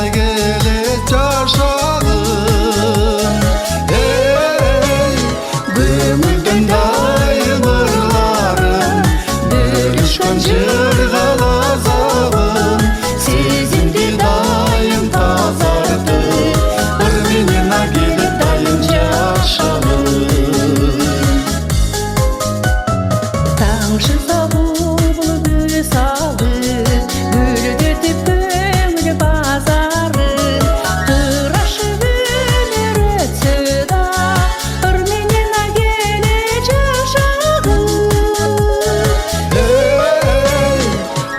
Ай келет жашагым көңүлдөн дайым ырларым бөлүшкөн жыргал азабым сезимди дайым тазартып ыр менен ай келет дайым жашагым таң шықса бұлбұл салып гүлдетіп көңіл базарын қырашып өмір өтсе да ыр менен ай келет жашагым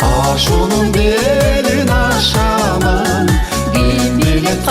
ашуунун белин ашамын ким билет